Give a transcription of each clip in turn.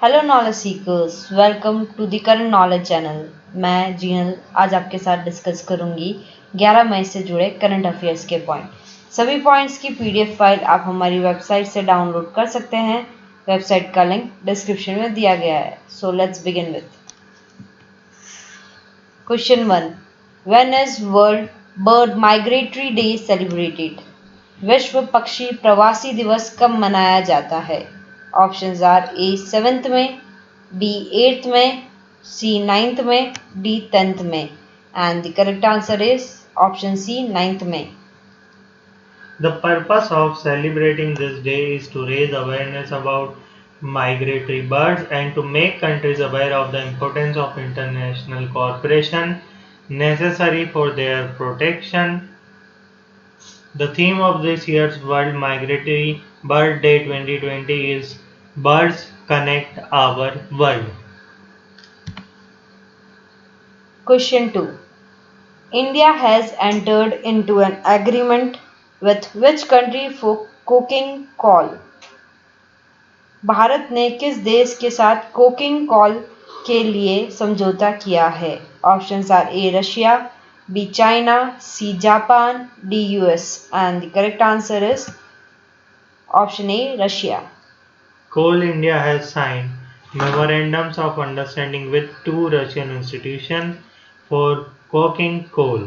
Hello knowledge seekers, welcome to the current knowledge channel. मैं जीनल आज आपके साथ डिस्कस करूंगी 11 मई से जुड़े करंट अफेयर्स के पॉइंट। सभी पॉइंट्स की पीडीएफ फाइल आप हमारी वेबसाइट से डाउनलोड कर सकते हैं। वेबसाइट का लिंक डिस्क्रिप्शन में दिया गया है। So let's begin with question 1। When is world bird migratory day celebrated? विश्व पक्षी प्रवासी दिवस कब मनाया जाता है? ऑप्शंस आर ए 7th में, बी 8th में, सी 9th में, डी 10th में। And the correct answer is option C 9th में। The purpose of celebrating this day is to raise awareness about migratory birds and to make countries aware of the importance of international cooperation necessary for their protection. The theme of this year's World Migratory Bird Day 2020 is Birds Connect Our World. Question 2. India has entered into an agreement with which country for coking coal? Bharat ने किस देश के साथ coking call के लिए समझौता किया है? Options are A Russia, B China, C Japan, D US. And the correct answer is option A Russia. Coal India has signed memorandums of understanding with two Russian institutions for coking coal.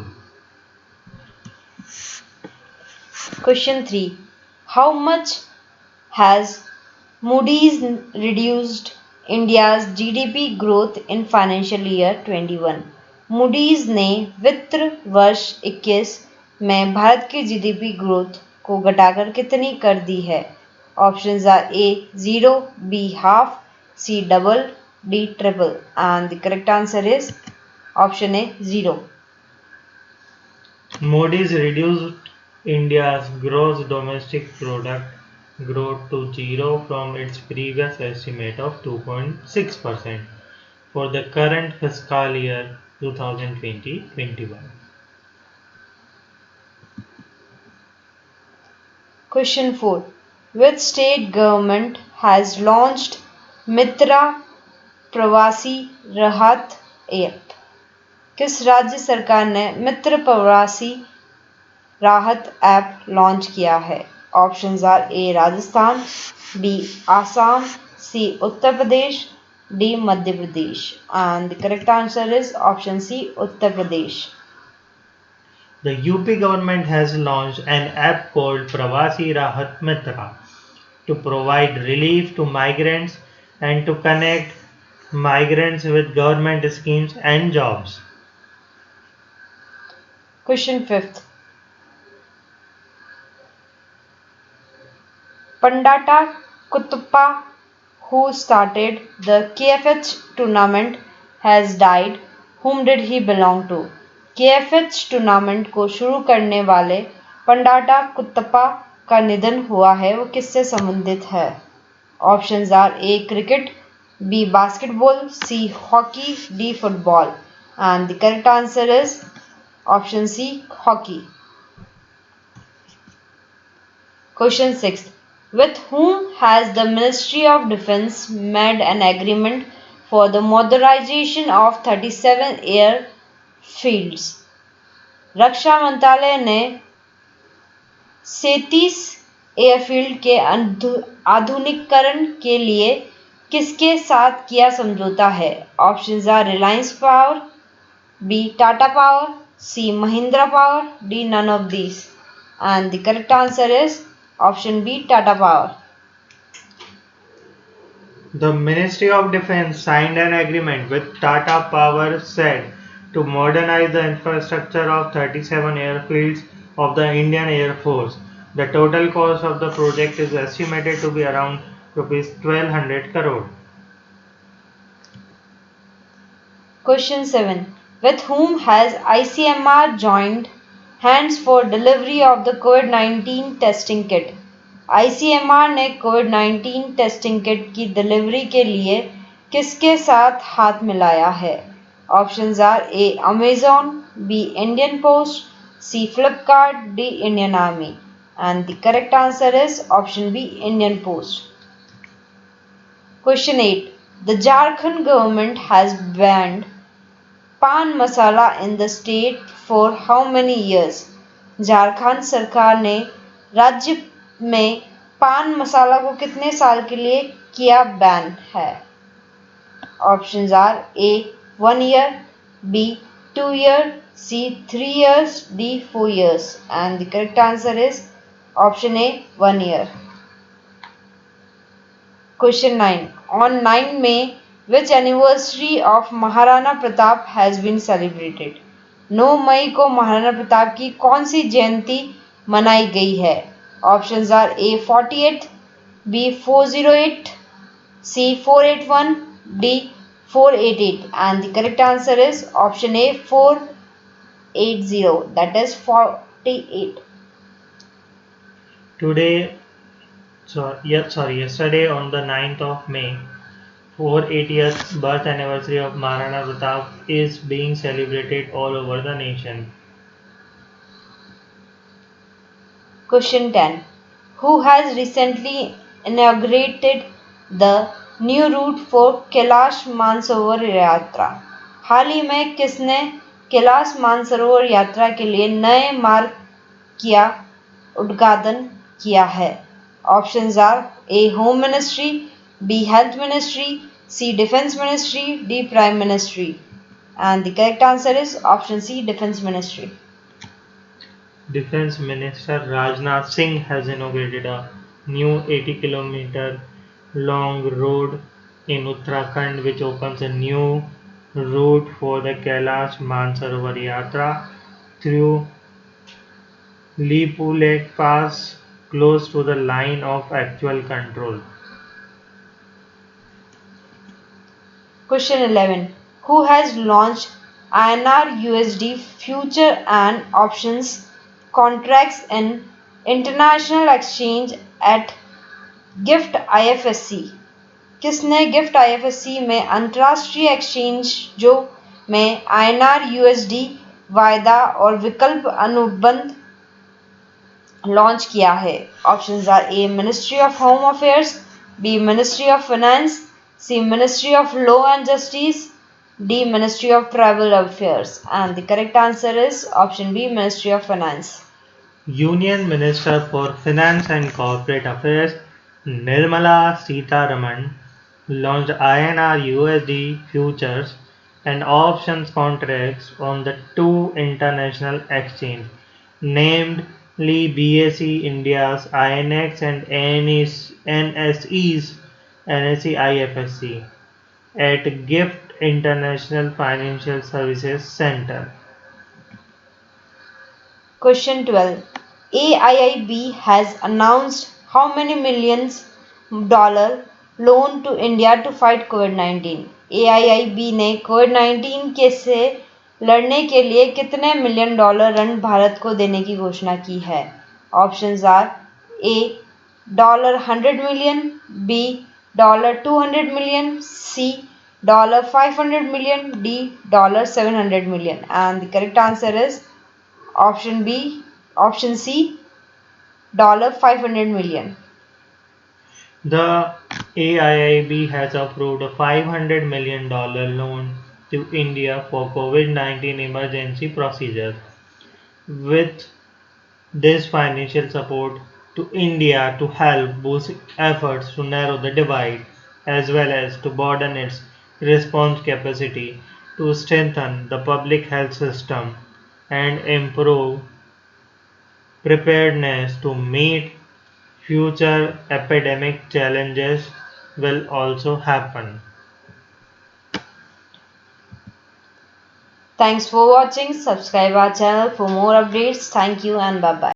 Question 3. How much has Moody's reduced India's GDP growth in financial year 21? Moody's ने वित्त वर्ष 21 में भारत की GDP growth को घटाकर कितनी कर दी है? Options are A 0, B half, C double, D triple. And the correct answer is option A 0। Moody's reduced India's gross domestic product growth to 0 from its previous estimate of 2.6% for the current fiscal year 2020-21. Question 4. Which state government has launched Mitra प्रवासी राहत app? किस राज्य सरकार ने मित्र प्रवासी राहत app launch किया है? Options are A Rajasthan, B Assam, C Uttar Pradesh, D Madhya Pradesh. And the correct answer is option C Uttar Pradesh. The UP government has launched an app called Pravasi Rahat Mitra to provide relief to migrants and to connect migrants with government schemes and jobs. Question 5. Pandata Kuttappa, who started the KFH tournament, has died. Whom did he belong to? KFH tournament को शुरू करने वाले पंडाटा कुत्तप्पा का निधन हुआ है, वो किससे संबंधित है? Options are A cricket, B basketball, C hockey, D football. And the correct answer is option C hockey. Question 6. With whom has the Ministry of Defence made an agreement for the modernization of 37 airfields? रक्षा मंत्रालय ने 37 airfield के आधुनिकीकरण के लिए किसके साथ किया समझौता है? Options are Reliance power, B Tata power, C Mahindra power, D none of these. And the correct answer is option B Tata power. The Ministry of Defence signed an agreement with Tata Power said to modernize the infrastructure of 37 airfields of the Indian Air Force. The total cost of the project is estimated to be around rupees 1200 crore. Question 7. With whom has ICMR joined hands for delivery of the COVID-19 testing kit? ICMR ने कोविड-19 testing kit की delivery के लिए किसके साथ हाथ मिलाया है? Options are A Amazon, B Indian post, C Flipkart, D Indian army. And the correct answer is option B Indian post. Question 8. The Jharkhand government has banned पान मसाला in the state for how many years? Jharkhand सरकार ने राज्य में पान मसाला को कितने साल के लिए किया बैन है? Options are A 1 year, B 2 years, C 3 years, D 4 years. And the correct answer is option A 1 year. Question 9. On 9 May, which anniversary of Maharana Pratap has been celebrated? 9 मई को महाराणा प्रताप की कौन सी जयंती मनाई गई है? Options are A 48, B 408, C 481, D 488. And the correct answer is option A 480. That is 48. Yesterday on the 9th of May, 480th birth anniversary of Maharana Pratap is being celebrated all over the nation. Question 10. Who has recently inaugurated the new route for Kailash Mansarovar यात्रा? हाल ही में किसने कैलाश मानसरोवर यात्रा के लिए नए मार्ग किया उद्घाटन किया है? Options are A Home Ministry, B Health Ministry, C Defense Ministry, D Prime Ministry. And the correct answer is option C Defense Ministry. Defense Minister Rajnath Singh has inaugurated a new 80-kilometer long road in Uttarakhand, which opens a new route for the Kailash Mansarovar Yatra through Lipulek Pass, close to the line of actual control. Question 11. Who has launched INR USD future and options contracts in international exchange at GIFT IFSC? किसने gift IFSC में अंतर्राष्ट्रीय एक्सचेंजों में INR USD वायदा और विकल्प अनुबंध launch किया है? Options are A ministry of home affairs, B ministry of finance, C ministry of law and justice, D ministry of tribal affairs. And the correct answer is option B ministry of finance. Union Minister for Finance and Corporate Affairs Nirmala Sitharaman launched INR USD futures and options contracts on the two international exchanges, namely BSE India's INX and NSE's NSE IFSC, at GIFT International Financial Services Center. Question 12. AIIB has announced how many millions dollar loan to India to fight COVID-19? AIIB ने COVID-19 के से लड़ने के लिए कितने million dollar ऋण भारत को देने की घोषणा की है? Options are A $100 million, B $200 million, C $500 million, D $700 million. And the correct answer is option B, option C, $500 million. The AIIB has approved a $500 million loan to India for COVID-19 emergency procedures. With this financial support to India to help boost efforts to narrow the divide, as well as to broaden its response capacity, to strengthen the public health system and improve preparedness to meet future epidemic challenges will also happen. Thanks for watching. Subscribe our channel for more updates. Thank you and bye bye.